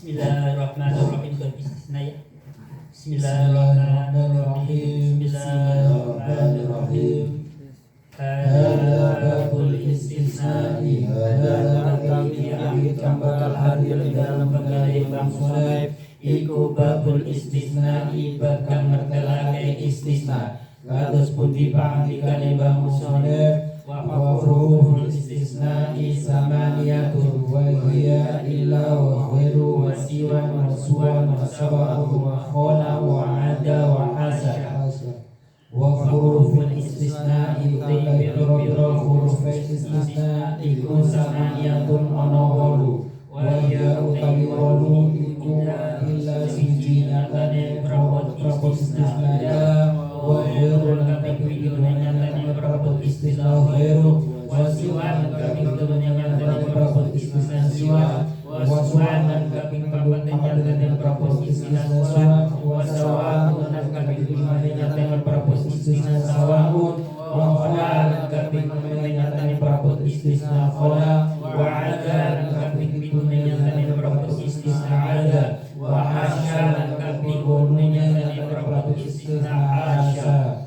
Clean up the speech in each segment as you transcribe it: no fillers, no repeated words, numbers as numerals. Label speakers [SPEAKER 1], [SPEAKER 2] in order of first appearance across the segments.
[SPEAKER 1] Bismillahirrahmanirrahim. Beristisna ya. Bismillahirrahmanirrahim. Bismillahirrahmanirrahim. Babul istisna'i. Kami yang bakal hadir dalam pengalih Bang Soeb. Iku babul istisna'i bakal mertelake istisna. Kados pundi pangandikane Bang Soeb. Wa huruful istisna'i samaniyatun wa hiya illa wa khairu wa siwa wa suwa wa sawa'u wa khala wa ada wa hasa. Wa huruful istisna'i pira-pira huruf istisna iku samaniyatun ana 8 wa hiya utawi 8 iku illa siji nyatane prabot istisna wa khairul kaping nyatane prabot istisna khairu wa siwan kaping nyatane prabot istisna siwa wa suwan kaping papat nyatane prabot istisna suwan wa sawa'un kaping nyatane prabot istisna sawa'un wa khala kaping nyatane prabot istisna khala wa ada kaping nyatane prabot istisna ada wa hasya kaping nyatane prabot istisna hasya.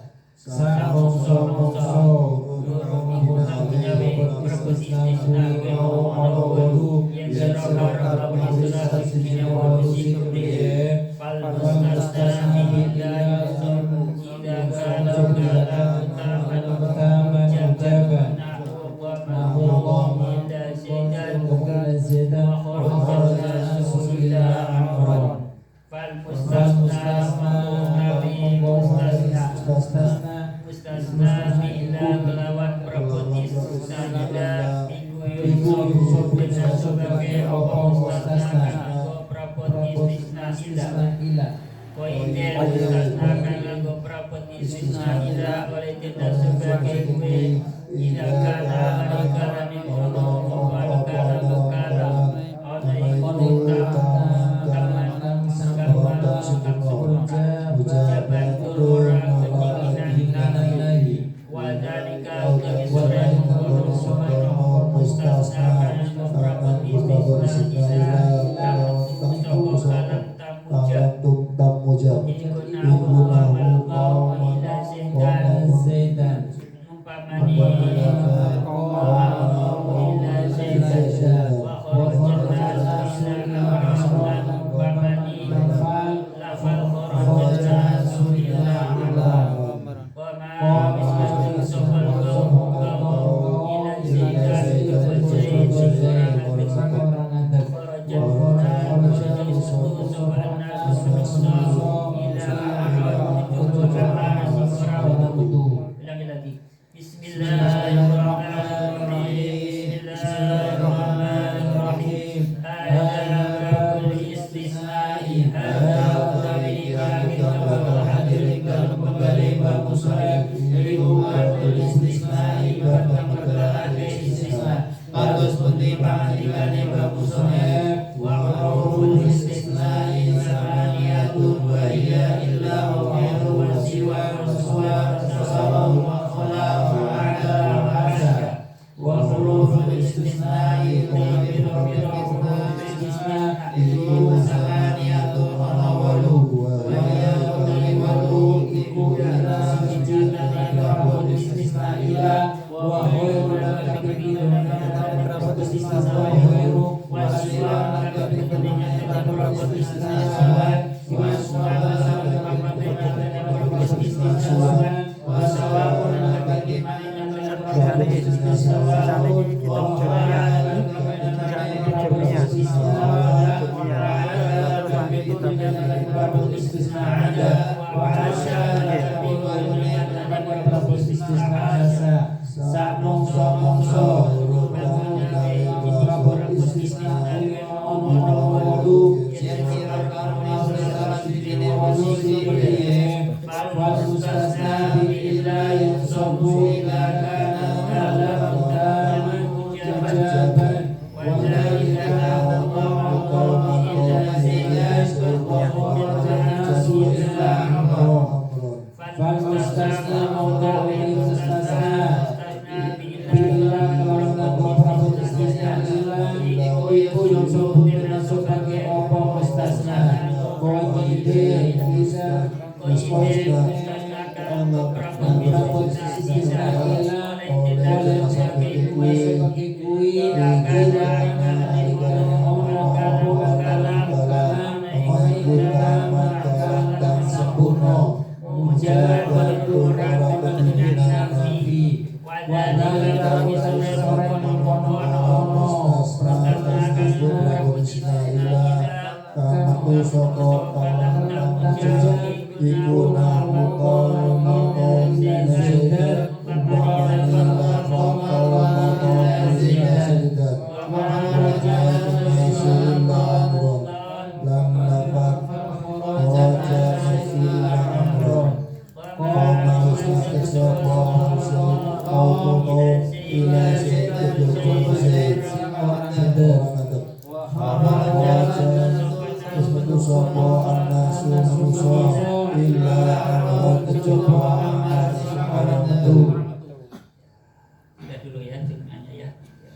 [SPEAKER 1] Sudah dulu ya jurnalnya ya,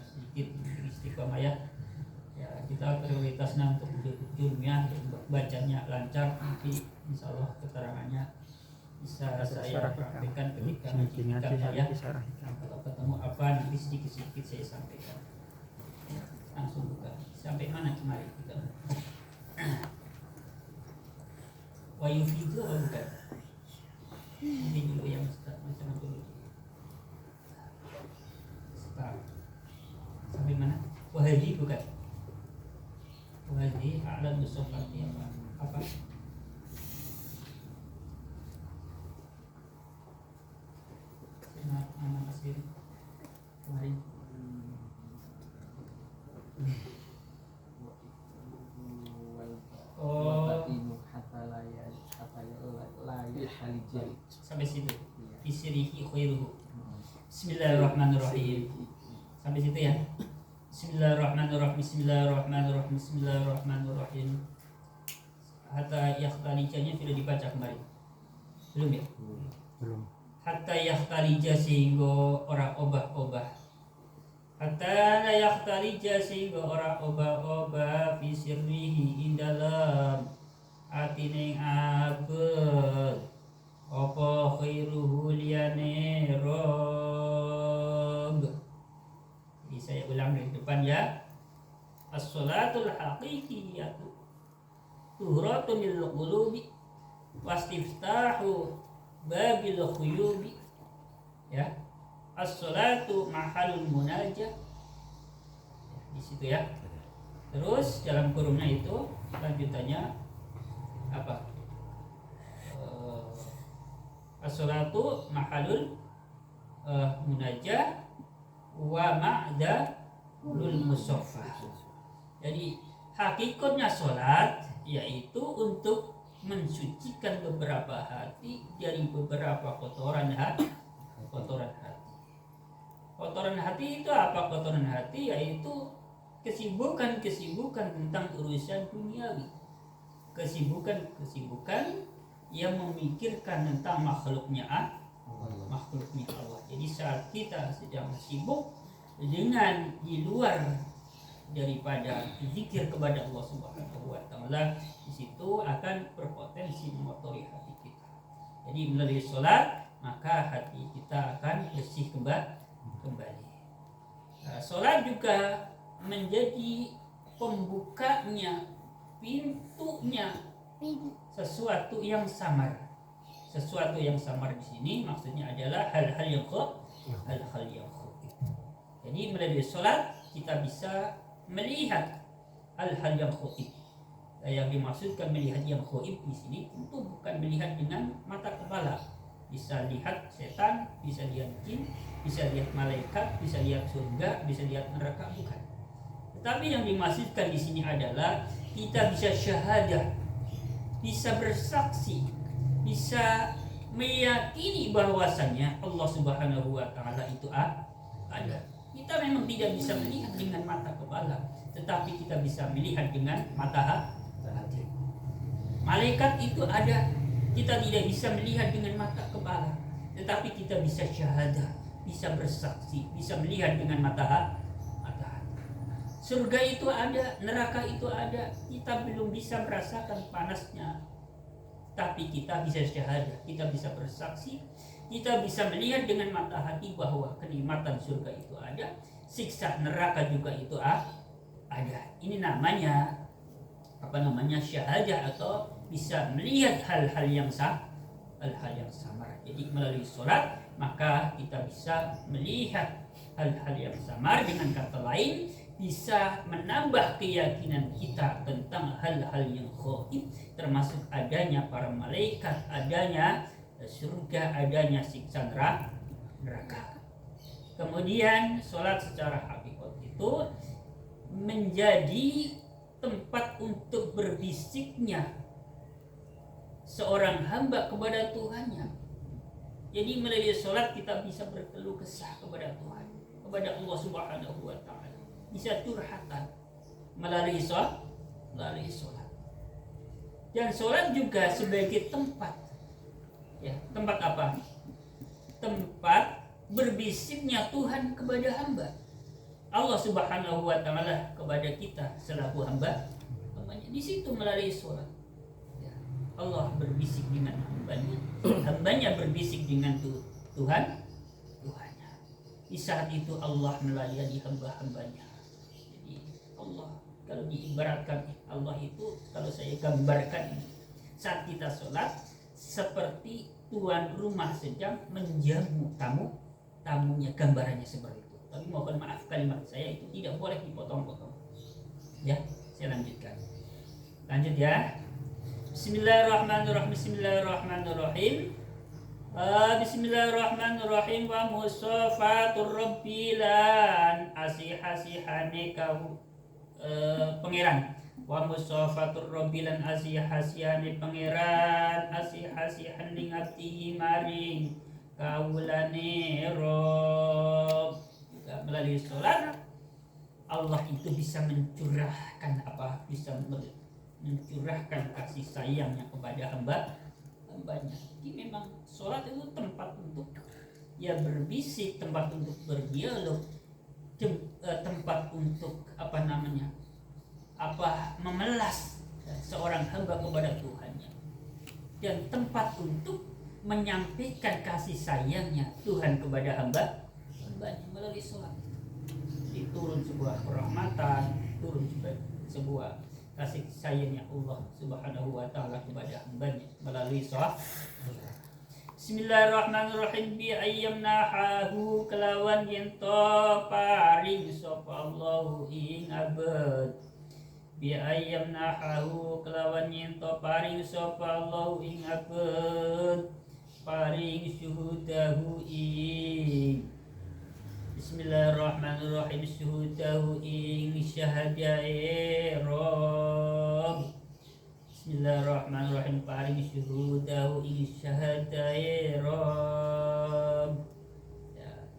[SPEAKER 1] sedikit istiqomah ya. Ya kita prioritasnya untuk ilmiah, bacanya lancar, nanti insya Allah keterangannya bisa saya praktekkan ketika kita ya. Kalau ketemu apa nanti sedikit-sedikit saya sampaikan. Langsung buka. Sampai mana kemarin kita? Wayu itu apa bukan? Ini dulu yang macam dulu. Sampai mana? Wahdi bukan? Wahdi ada seperti apa? Apa? Mana masih kemarin? Sampai situ. Isrihi khairuhu. Bismillahirrahmanirrahim. Sampai situ ya. Bismillahirrahmanirrahim. Bismillahirrahmanirrahim. Bismillahirrahmanirrahim. Hatta yakhtalijanya sudah dibaca kemarin. Belum ya?
[SPEAKER 2] Belum.
[SPEAKER 1] Hatta yakhtalija sehingga orang obah-obah. Hatta yakhtalija sehingga orang obah-obah fi sirrihi indalam atine abel apa khairuhu liyane rob. Jadi saya ulang dari depan ya. As-salatul haqiqiyatu tuhratun lil qulubi wastiftahu babil khuyubi. Ya. As-salatu mahalul munajah. Di situ ya. Terus dalam kurungnya itu lanjutannya apa? As-salatu mahalul munajah wa ma'dalul musaffah. Jadi hakikatnya salat yaitu untuk mensucikan beberapa hati dari beberapa kotoran hati. Kotoran hati itu apa? Kotoran hati yaitu kesibukan tentang urusan duniawi. Kesibukan yang memikirkan tentang makhluknya Allah. Jadi saat kita sedang sibuk dengan di luar daripada zikir kepada Allah Subhanahu wa taala, di situ akan berpotensi mengotori hati kita. Jadi melalui salat maka hati kita akan bersih kembali. Salat juga menjadi pembukanya, pintunya sesuatu yang samar. Sesuatu yang samar di sini maksudnya adalah hal-hal yang khaif. Jadi melalui salat kita bisa melihat hal-hal yang khaif. Yang dimaksudkan melihat yang khaif di sini tentu bukan melihat dengan mata kepala. Bisa lihat setan, bisa lihat jin, bisa lihat malaikat, bisa lihat surga, bisa lihat neraka, bukan. Tetapi yang dimaksudkan di sini adalah kita bisa syahadah, bisa bersaksi, bisa meyakini bahwasannya Allah Subhanahu wa taala itu ada. Kita memang tidak bisa melihat dengan mata kepala, tetapi kita bisa melihat dengan mata hati. Malaikat itu ada, kita tidak bisa melihat dengan mata kepala, tetapi kita bisa syahadah, bisa bersaksi, bisa melihat dengan mata hati. Surga itu ada, neraka itu ada, kita belum bisa merasakan panasnya, tapi kita bisa syahadah, kita bisa bersaksi, kita bisa melihat dengan mata hati bahwa kenikmatan surga itu ada,
[SPEAKER 2] siksa neraka juga itu ada. Ini namanya syahadah, atau bisa melihat hal-hal yang samar. Jadi melalui sholat maka kita bisa melihat hal-hal yang samar. Dengan kata lain, bisa menambah keyakinan kita tentang hal-hal yang gaib, termasuk adanya para malaikat, adanya surga, adanya siksa neraka. Kemudian sholat secara hakikat itu menjadi tempat untuk berbisiknya seorang hamba kepada Tuhannya. Jadi melalui sholat kita bisa berkeluh kesah kepada Tuhan, kepada Allah Subhanahu wa Ta'ala, bisa curhatan melalui sholat. Dan sholat juga sebagai tempat, tempat apa? Tempat berbisiknya Tuhan kepada hamba, Allah Subhanahu wa Ta'ala kepada kita selaku hambanya. Di situ melalui sholat Allah berbisik dengan hambanya berbisik dengan Tuhannya. Di saat itu Allah melayani hamba-hambanya. Jadi Allah, kalau diibaratkan Allah itu, kalau saya gambarkan ini, saat kita sholat seperti tuan rumah sedang menjamu tamunya, gambarannya seperti itu. Tapi mohon maaf, kalimat saya itu tidak boleh dipotong-potong. Ya, saya lanjutkan. Lanjut ya. Bismillahirrahmanirrahim. Bismillahirrahmanirrahim. Wa musafatur rabbi lan asihasihane kau pangeran. Wa musafatur rabbi lan asihasihane pangeran, asihasihan ning abdi maring kawulane rob. Juga melalui sholat Allah itu bisa mencurahkan mencurahkan kasih sayangnya kepada hambanya. Jadi memang sholat itu tempat untuk berbisik, tempat untuk berdialog, tempat untuk memelas seorang hamba kepada Tuhannya, dan tempat untuk menyampaikan kasih sayangnya Tuhan kepada hambanya melalui sholat. Jadi turun sebuah rahmatan, turun sebuah kasih sayangnya Allah Subhanahu wa Ta'ala kepada hambanya melalui sholat. Bismillahirrahmanirrahim. Bi ayyamnahu kelawan yento paring sapa Allahu ing abad. Bi ayyamnahu kelawan yento paring sapa Allahu ing abad, paring syuhudahu ing Bismillahirrahmanirrahim. Syuhudahu ing syahadae Rob. Bismillahirrahmanirrahim. Paring syuhudahu ing syahadae Rob.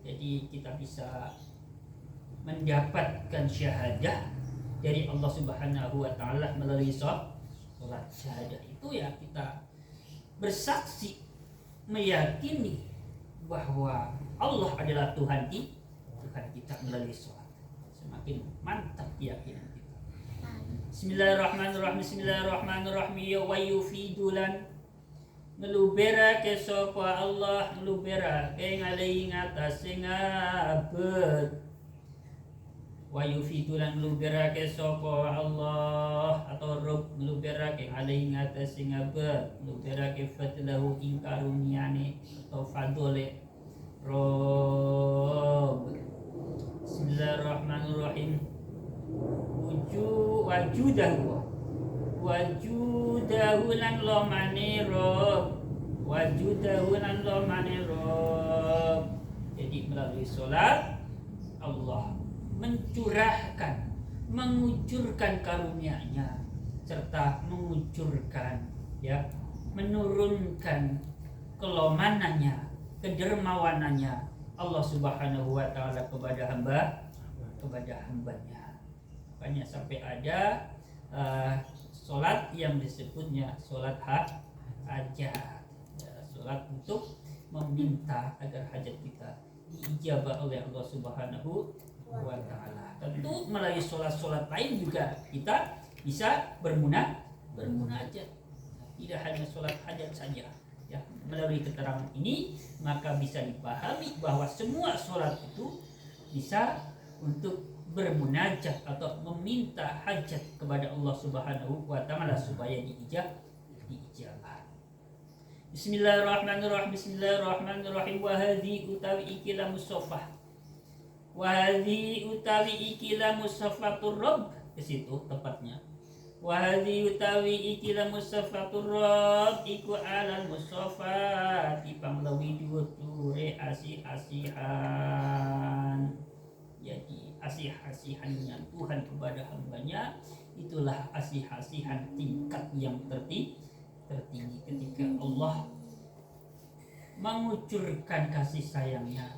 [SPEAKER 2] Jadi kita bisa mendapatkan syahadah dari Allah Subhanahu wa Ta'ala melalui sholat. Syahadah itu kita bersaksi, meyakini bahwa Allah adalah Tuhan kita melalui sholat. Semakin mantap keyakinan kita. Bismillahirrahmanirrahim. Wa yufidulan ngelubera ke sapa Allah, ngelubera ke ngalih ngatasé ngabet. Wa yufidulan ngelubera ke sapa Allah atau Rabb, ngelubera ke ngalih ngatasé ngabet, ngelubera ke fadlahu ing karuniane atau fadole Rob. Bismillahirrahmanirrahim. Wajudahu lan lomane Rob. Wajudahu lan lomane Rob. Jadi melalui sholat Allah mencurahkan, mengucurkan karunia-Nya, serta mengucurkan menurunkan kelomanannya, kedermawanannya Allah Subhanahu wa Ta'ala kepada hambanya. Makanya sampai ada sholat yang disebutnya sholat hajat, sholat untuk meminta agar hajat kita diijabah oleh Allah Subhanahu wa Ta'ala. Tentu melalui sholat-sholat lain juga kita bisa bermunajat, tidak hanya sholat hajat saja. Melalui keterangan ini maka bisa dipahami bahwa semua sholat itu bisa untuk bermunajat atau meminta hajat kepada Allah Subhanahu wa taala supaya diijabah. Bismillahirrahmanirrahim. Bismillahirrahmanirrahim. Wa hadhi utawi ikilah musafah. Wa hadhi utawi ikilah musafatur rabb, ke situ tepatnya. Wa hadhi utawi ikilah musafatur rabb iku alal musafati panglawi duture asih-asihan. Jadi asih-asihannya Tuhan kepada hambanya itulah asih-asihan tingkat yang tertinggi ketika Allah mengucurkan kasih sayangnya,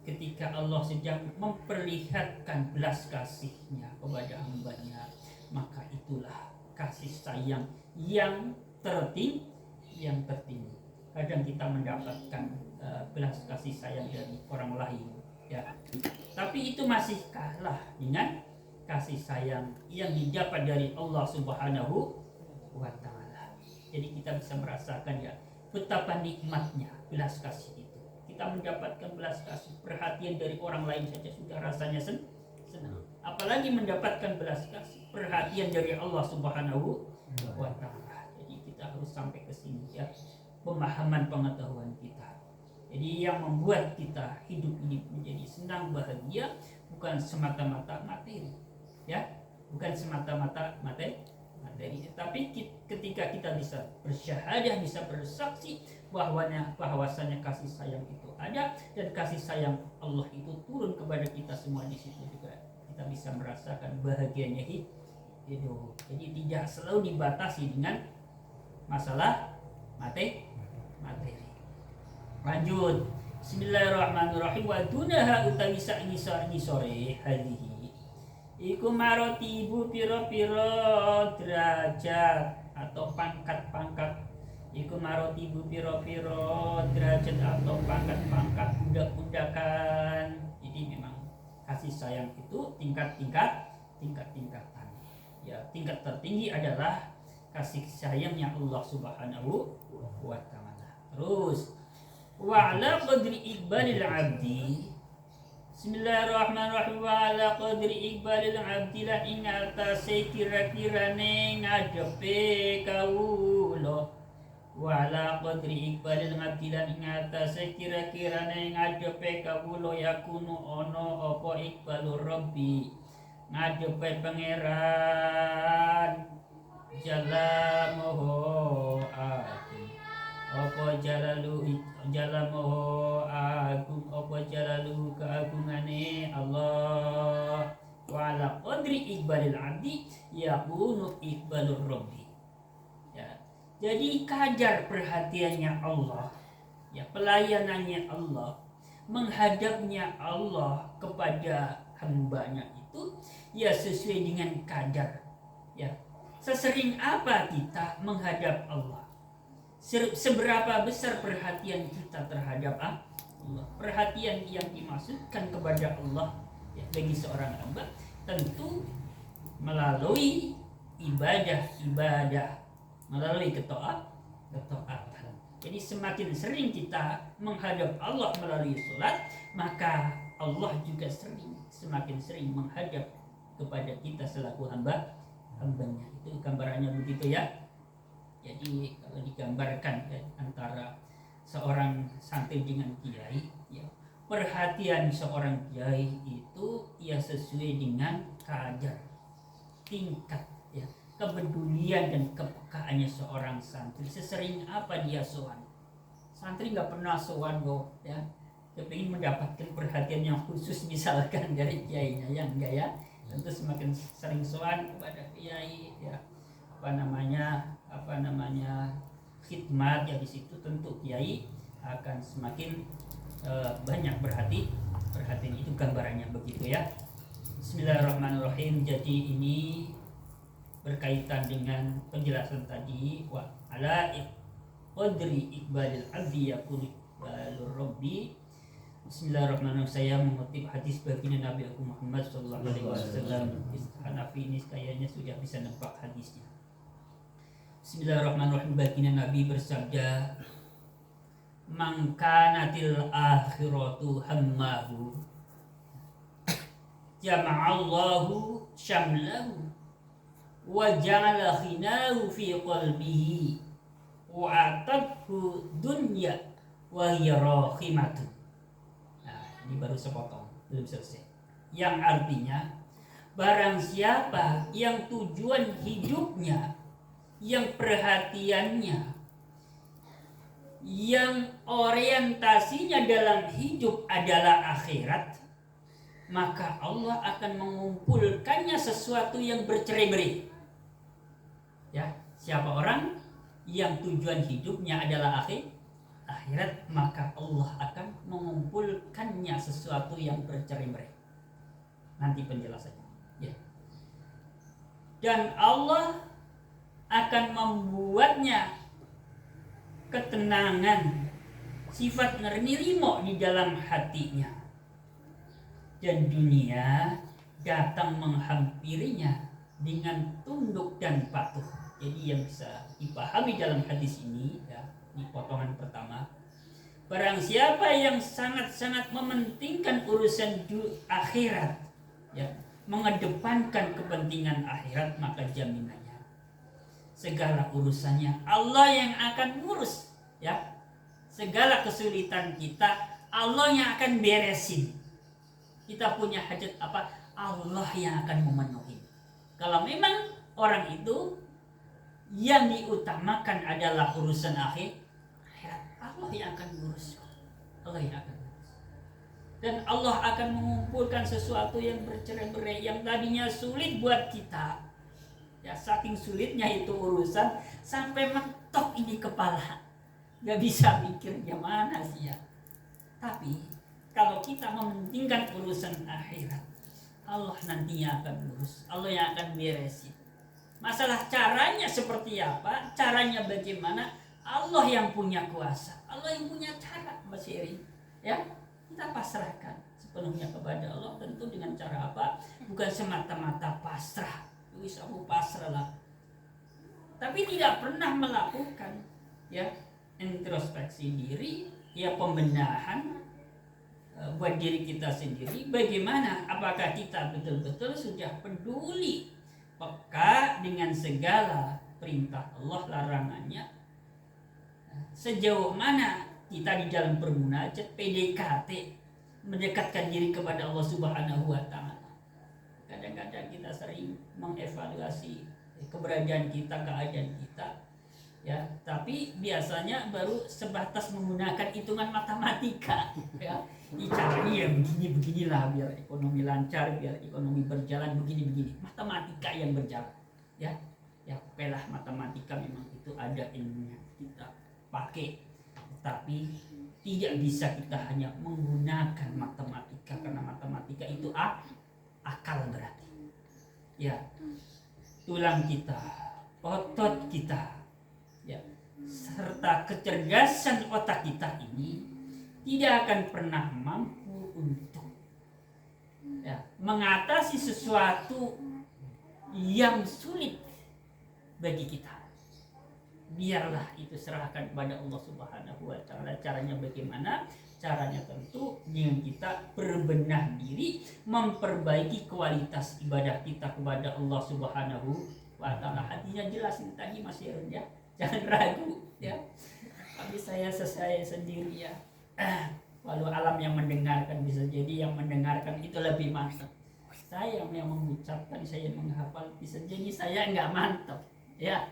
[SPEAKER 2] ketika Allah sedang memperlihatkan belas kasihnya kepada hambanya, maka itulah kasih sayang yang tertinggi. Kadang kita mendapatkan belas kasih sayang dari orang lain, ya, tapi itu masih kalah dengan kasih sayang yang didapat dari Allah Subhanahu wa taala. Jadi kita bisa merasakan ya betapa nikmatnya belas kasih itu. Kita mendapatkan belas kasih, perhatian dari orang lain saja sudah rasanya senang. Apalagi mendapatkan belas kasih, perhatian dari Allah Subhanahu wa taala. Jadi kita harus sampai ke sini ya, pemahaman pengetahuan kita. Jadi yang membuat kita hidup ini menjadi senang bahagia bukan semata-mata materi, ya, bukan semata-mata materi, tapi ketika kita bisa bersyahadah, bisa bersaksi bahwasanya kasih sayang itu ada dan kasih sayang Allah itu turun kepada kita semua, di situ juga kita bisa merasakan bahagianya hidup. Jadi tidak selalu dibatasi dengan masalah materi. Lanjut. Bismillahirrahmanirrahim. Wa dunaha utawi sore hadihi iku marotibu piro-piro derajat atau pangkat-pangkat. Iku marotibu piro-piro derajat atau pangkat-pangkat budak-budakan. Jadi memang kasih sayang itu tingkat-tingkatan. Ya, tingkat tertinggi adalah kasih sayangnya Allah Subhanahu wa taala. Terus wa ala qadri iqbalil abdi. Bismillahirrahmanirrahim. Wa ala qadri iqbalil abdi lan ing atase kira-kirane ngadepe kawula. Wa ala qadri iqbalil abdi lan ing atase kira-kirane ngadepe kawula yakunu ana apa iqbalur rabbi, ngadepe pangeran jalla moho agung apa jalamoho agung apa jalaluhu keagungane Allah. Wa ala qadri iqbalil abdi yakunu iqbalur rabbi, ya. Jadi kadar perhatiannya Allah, ya, pelayanannya Allah, menghadapnya Allah kepada hambanya itu ya sesuai dengan kadar, ya. Sesering apa kita menghadap Allah, seberapa besar perhatian kita terhadap Allah. Perhatian yang dimaksudkan kepada Allah, ya, bagi seorang hamba tentu melalui ibadah, melalui ketaatan. Jadi semakin sering kita menghadap Allah melalui sholat, maka Allah juga semakin sering menghadap kepada kita selaku hambanya. Itu gambarannya begitu ya. Jadi kalau digambarkan ya, antara seorang santri dengan kiai, ya, perhatian seorang kiai itu ya sesuai dengan kadar tingkat, ya, kepedulian dan kepekaannya seorang santri. Sesering apa dia sowan. Santri nggak pernah sowan kok, ya. Dia ingin mendapatkan perhatian yang khusus misalkan dari kiainya, yang enggak ya. Tentu semakin sering sowan kepada kiai, ya, apa namanya khidmat, ya, di situ tentu kiai akan semakin banyak perhatian. Itu gambarannya begitu ya. Bismillahirrahmanirrahim. Jadi ini berkaitan dengan penjelasan tadi, wa ala qadri iqbalil abdi yakun iqbalur rabbi. Bismillahirrahmanirrahim. Saya mengutip hadis baginda Nabi Muhammad SAW. Hanafi ini kayaknya sudah bisa nampak hadisnya. Bismillahirrahmanirrahim. Baginda Nabi bersabda, "Man kanatil akhiratu hammahu." jama'allahu syamlahu wa ja'ala khinahu fi qalbihi wa atadhu dunya wa hiya rahimatun. Nah, ini baru sepotong, belum selesai. Yang artinya barang siapa yang tujuan hidupnya, yang perhatiannya, yang orientasinya dalam hidup adalah akhirat, maka Allah akan mengumpulkannya sesuatu yang bercerai-berai. Ya, siapa orang yang tujuan hidupnya adalah akhirat, maka Allah akan mengumpulkannya sesuatu yang bercerai-berai. Nanti penjelasannya. Ya. Dan Allah akan membuatnya ketenangan, sifat nirimo di dalam hatinya, dan dunia datang menghampirinya dengan tunduk dan patuh. Jadi yang bisa dipahami dalam hadis ini, ya, di potongan pertama, barang siapa yang sangat-sangat mementingkan urusan akhirat, ya, mengedepankan kepentingan akhirat, maka jaminannya segala urusannya Allah yang akan ngurus, ya. Segala kesulitan kita Allah yang akan beresin. Kita punya hajat apa, Allah yang akan memenuhi. Kalau memang orang itu yang diutamakan adalah urusan akhirat, Allah yang akan ngurus. Allah yang akan ngurus. Dan Allah akan mengumpulkan sesuatu yang bercerai-berai, yang tadinya sulit buat kita. Ya, saking sulitnya itu urusan sampai mentok ini kepala, gak bisa mikir gimana sih ya. Tapi kalau kita mementingkan urusan akhirat, Allah nantinya akan urus, Allah yang akan beresin. Masalah caranya seperti apa, caranya bagaimana, Allah yang punya kuasa, Allah yang punya cara, Mas Eri. Ya, kita pasrahkan sepenuhnya kepada Allah, tentu dengan cara apa? Bukan semata-mata pasrah. Wis aku pasrah lah, tapi tidak pernah melakukan, ya, introspeksi diri, ya, pembenahan buat diri kita sendiri. Bagaimana, apakah kita betul-betul sudah peduli, peka dengan segala perintah Allah, larangannya, sejauh mana kita di dalam bermunajat, PDKT, mendekatkan diri kepada Allah Subhanahu wa Ta'ala. Kadang-kadang kita sering mengevaluasi keberadaan kita, keadaan kita, ya, tapi biasanya baru sebatas menggunakan hitungan matematika, ya. Ini caranya ya beginilah biar ekonomi lancar, biar ekonomi berjalan begini. Matematika yang berjalan, ya. Ya, okelah, matematika memang itu ada ilmunya, kita pakai, tapi tidak bisa kita hanya menggunakan matematika, karena matematika itu akal berarti, ya, tulang kita, otot kita, ya, serta kecerdasan otak kita ini tidak akan pernah mampu untuk, ya, mengatasi sesuatu yang sulit bagi kita. Biarlah itu serahkan kepada Allah Subhanahu wa Ta'ala. Caranya bagaimana? Caranya tentu dengan kita berbenah diri, memperbaiki kualitas ibadah kita kepada Allah Subhanahu wa Ta'ala. Hatinya jelas ini tadi Mas Irun, ya, jangan ragu, ya. Tapi saya sendiri, ya, walau alam yang mendengarkan, bisa jadi yang mendengarkan itu lebih mantap. Saya yang mengucapkan, saya menghafal, bisa jadi saya nggak mantap, ya.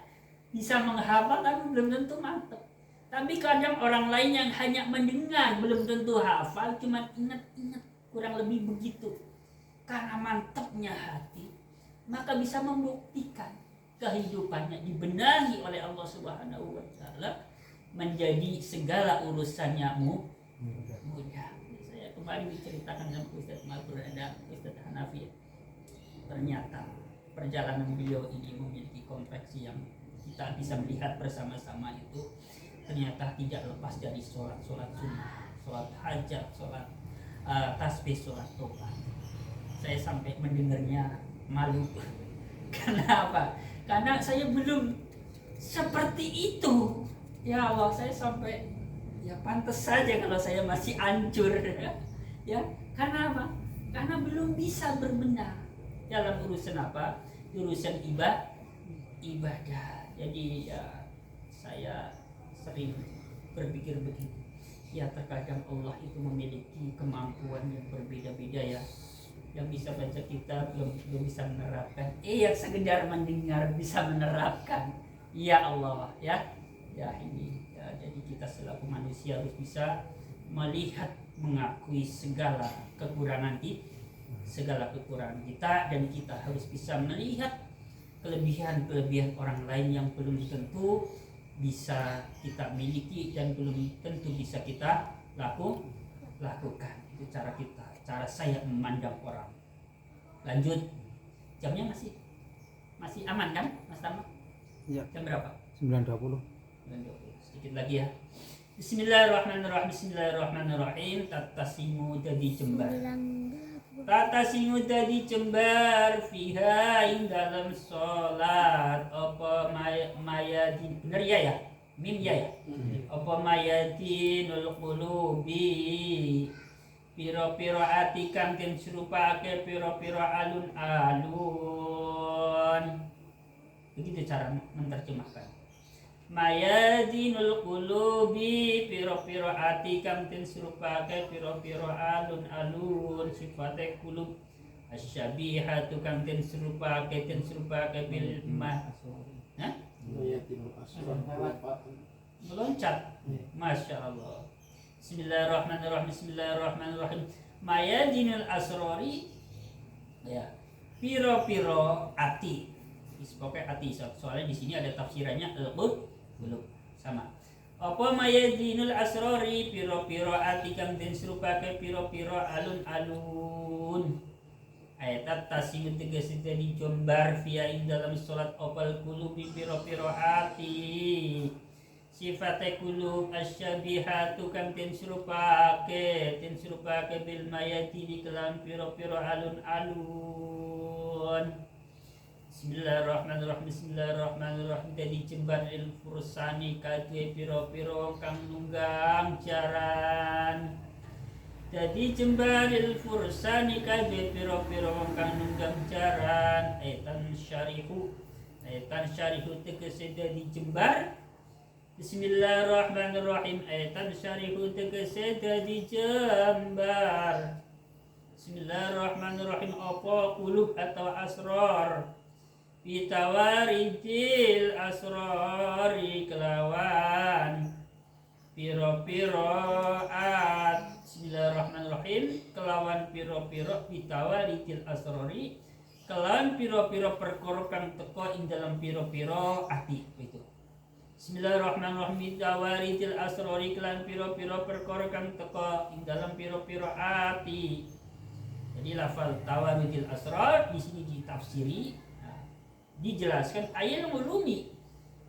[SPEAKER 2] Bisa menghafal tapi belum tentu mantap. Tapi kadang orang lain yang hanya mendengar belum tentu hafal, cuma ingat-ingat, kurang lebih begitu. Karena mantapnya hati, maka bisa membuktikan kehidupannya dibenahi oleh Allah Subhanahu wa Ta'ala, menjadi segala urusannya mudah. Saya kemarin diceritakan sama Ustaz Mabrur, ada Ustaz Hanafi. Ternyata perjalanan beliau ini memiliki konveksi yang kita bisa melihat bersama-sama itu. Ternyata tidak lepas dari sholat sunnah, sholat hajat, sholat tasbih, sholat tobat. Saya sampai mendengarnya malu. Karena apa? Karena saya belum seperti itu. Ya Allah, saya sampai, ya, pantas saja kalau saya masih hancur. Ya, karena apa? karena belum bisa berbenah dalam urusan apa? Urusan ibadah. Jadi ya saya sering berpikir begitu. Ya terkadang Allah itu memiliki kemampuan yang berbeda-beda ya. Yang bisa baca kitab belum bisa menerapkan. Yang sekedar mendengar bisa menerapkan. Ya Allah ya. Ya ini ya, jadi kita selaku manusia harus bisa melihat, mengakui segala kekurangan kita, dan kita harus bisa melihat kelebihan orang lain yang belum tentu bisa kita miliki dan belum tentu bisa kita lakukan. Itu cara saya memandang orang. Lanjut, jamnya masih aman kan Mas Tama?
[SPEAKER 3] Iya.
[SPEAKER 2] Jam berapa?
[SPEAKER 3] 9.20.
[SPEAKER 2] Sedikit lagi ya. Bismillahirrahmanirrahim. Tatasimu dadi jembar. Tatasimu dadi jembar fiha ing dalam sholat. Apa mayadin, bener ya? Mim ya? Apa mayadinul qulubi. Piro-piro ati kang den serupake piro-piro alun-alun. Begitu cara menerjemahkan. Mayadinul qulubi, piro-piro ati kang den serupake piro-piro alun-alun. Sifate kulub asyabihatu kang den serupake bil meloncat. Masya Allah. Bismillahirrahmanirrahim. Mayadinul asrori, ya, piro-piro ati. Pokoknya ati, soalnya di sini ada tafsirannya al-qulub sama. Apa mayadinul asrori, piro-piro ati kang den serupake piro-piro alun-alun. Ayat tasimu tegese dadi jombar via ing dalam salat opal qulubi piro-piro ati. Sifate kulub asyabihatu kang den serupake bil mayadini kelam piro-piro alun-alun. Bismillahirrahmanirrahim. Dadi jembar il fursani kadue piro-piro kang nunggang jaran. Dadi jembar il fursani kadue piro-piro kang nunggang jaran. Aitan syarihu tegese dadi jembar. Bismillahirrahmanirrahim. Aitan syarihu tegese dadi jembar. Bismillahirrahmanirrahim. Apa kulub atau asrar. Bitawarijil asrori kelawan piro-piro at. Bismillahirrahmanirrahim. Kelawan piro-piro bitawarijil asrori, kelawan piro-piro perkara kang teko ing dalam piro-piro ati. Itu Bismillahirrahmanirrahim. Bitawarijil asrori, kelawan piro-piro perkara kang teko ing dalam piro-piro ati. Jadi lafal tawarijil asrar di sini ditafsiri, dijelaskan ayil mulumi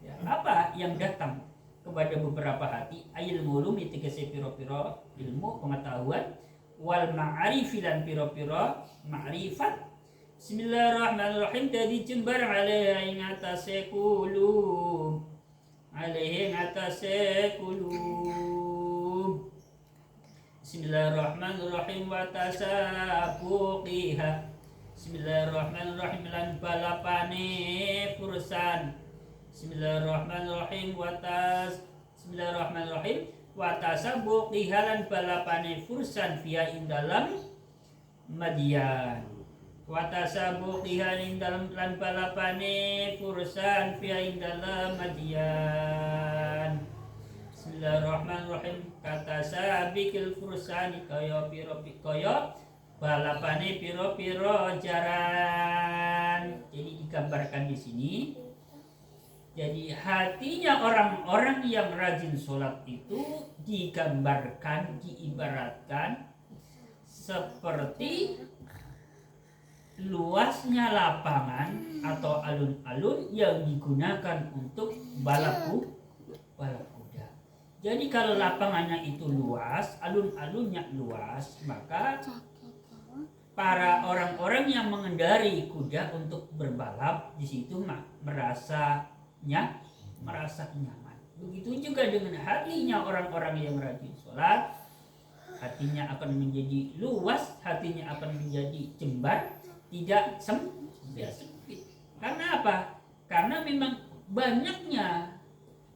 [SPEAKER 2] ya, apa yang datang kepada beberapa hati. Ayil mulumi tegese piro-piro ilmu pengetahuan, wal ma'arifi lan piro-piro ma'rifat. Bismillahirrahmanirrahim. Dadi jembar alaihi ngatasé kulub, Bismillahirrahmanirrahim. Wa tasabuqiha. Bismillahirrahmanirrahim. Lan balapane fursan. Bismillahirrahmanirrahim. Bismillahirrahmanirrahim. Wa tasabuqiha lan balapane fursan via ing dalam Madian. Wa tasabuqiha ing dalam lan balapane fursan via ing dalam Madian. Bismillahirrahmanirrahim. Kata sabikil fursani kaya piro-piro balapane piro-piro jaran. Jadi digambarkan di sini. Jadi hatinya orang-orang yang rajin sholat itu digambarkan, diibaratkan seperti luasnya lapangan atau alun-alun yang digunakan untuk balap kuda. Jadi kalau lapangannya itu luas, alun-alunnya luas, maka para orang-orang yang mengendari kuda untuk berbalap di situ merasa nyaman. Begitu juga dengan hatinya orang-orang yang rajin sholat. hatinya akan menjadi luas, hatinya akan menjadi jembar, tidak sempit. Karena apa? Karena memang banyaknya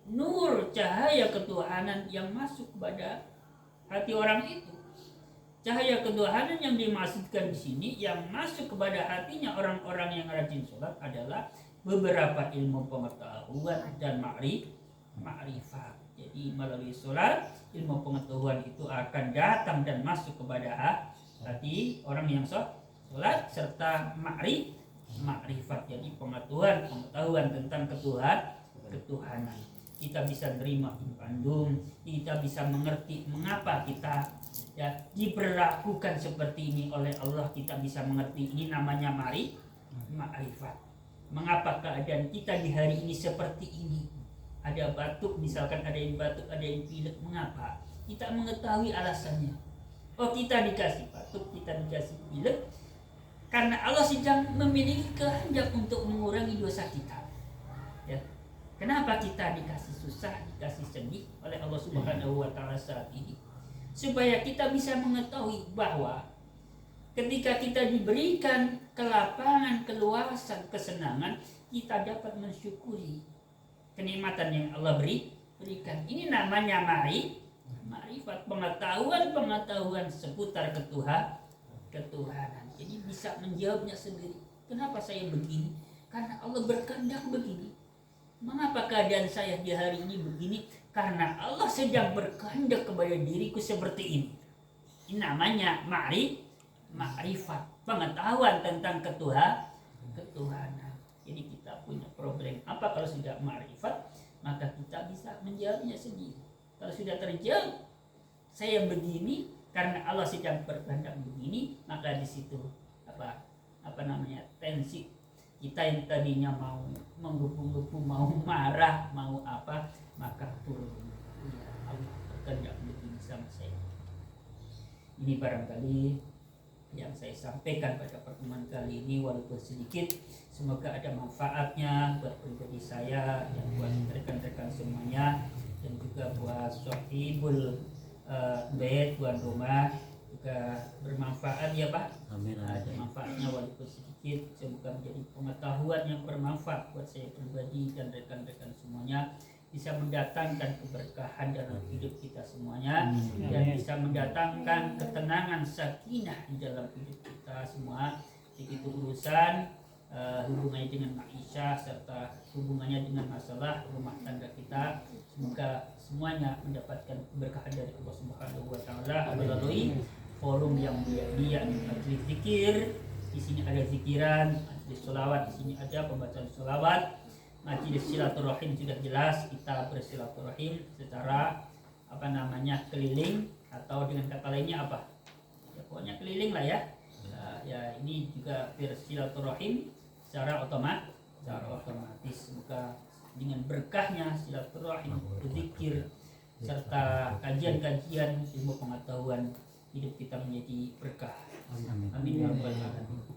[SPEAKER 2] nur cahaya ketuhanan yang masuk kepada hati orang itu. Cahaya ketuhanan yang dimaksudkan di sini yang masuk kepada hatinya orang-orang yang rajin sholat adalah beberapa ilmu pengetahuan dan ma'rifat. Jadi melalui sholat, ilmu pengetahuan itu akan datang dan masuk kepada hati orang yang sholat, serta ma'rifat. Jadi pengetahuan tentang ketuhanan. Kita bisa menerima Bandung, kita bisa mengerti mengapa kita diperlakukan seperti ini oleh Allah. Kita bisa mengerti ini namanya ma'rifat. Mengapa keadaan kita di hari ini seperti ini? Ada batuk, misalkan ada yang batuk, ada yang pilek. Mengapa? Kita mengetahui alasannya. Oh, kita dikasih batuk, kita dikasih pilek karena Allah sedang memiliki kehendak untuk mengurangi dosa kita. Ya. Kenapa kita dikasih susah, dikasih sedih oleh Allah Subhanahu wa taala saat ini? Supaya kita bisa mengetahui bahwa ketika kita diberikan kelapangan, keluasan, kesenangan, kita dapat mensyukuri kenikmatan yang Allah berikan. Ini namanya ma'rifat, pengetahuan seputar ketuhanan. Jadi bisa menjawabnya sendiri. Kenapa saya begini? Karena Allah berkehendak begini. Mengapa keadaan saya di hari ini begini? Karena Allah sedang berkehendak kepada diriku seperti ini. Ini namanya ma'rifat, pengetahuan tentang ketuhanan. Jadi kita punya problem apa kalau sudah ma'rifat, maka kita bisa menjawabnya sendiri. Kalau sudah terjawab, saya begini karena Allah sedang berkehendak begini, maka di situ tensi kita yang tadinya mau menggebu-gebu, mau marah, mau apa, maka turun. Ya, Allah berkehendak begini sama saya. Ini barangkali yang saya sampaikan pada pertemuan kali ini, walaupun sedikit, semoga ada manfaatnya buat pribadi saya dan buat rekan-rekan semuanya, dan juga buat sahibul bait, tuan rumah, juga bermanfaat ya Pak.
[SPEAKER 1] Amin.
[SPEAKER 2] Ada manfaatnya walaupun sedikit, semoga menjadi pengetahuan yang bermanfaat buat saya pribadi dan rekan-rekan semuanya, bisa mendatangkan keberkahan dalam hidup kita semuanya, dan bisa mendatangkan ketenangan, sakinah di dalam hidup kita semua. Begitu urusan hubungannya dengan ma'isyah serta hubungannya dengan masalah rumah tangga kita, semoga semuanya mendapatkan keberkahan dari Allah Subhanahu wa taala melalui forum yang mulia ini, majelis zikir. Di sini ada zikiran, majelis sholawat, di sini ada pembacaan sholawat. Majelis silaturahim sudah jelas, kita bersilaturahim secara keliling, atau dengan kata lainnya apa? Ya, pokoknya keliling lah ya. Ya ini juga bersilaturahim secara otomatis. Semoga dengan berkahnya silaturahim, berzikir, serta kajian-kajian ilmu pengetahuan, hidup kita menjadi berkah. Amin ya rabbal alamin.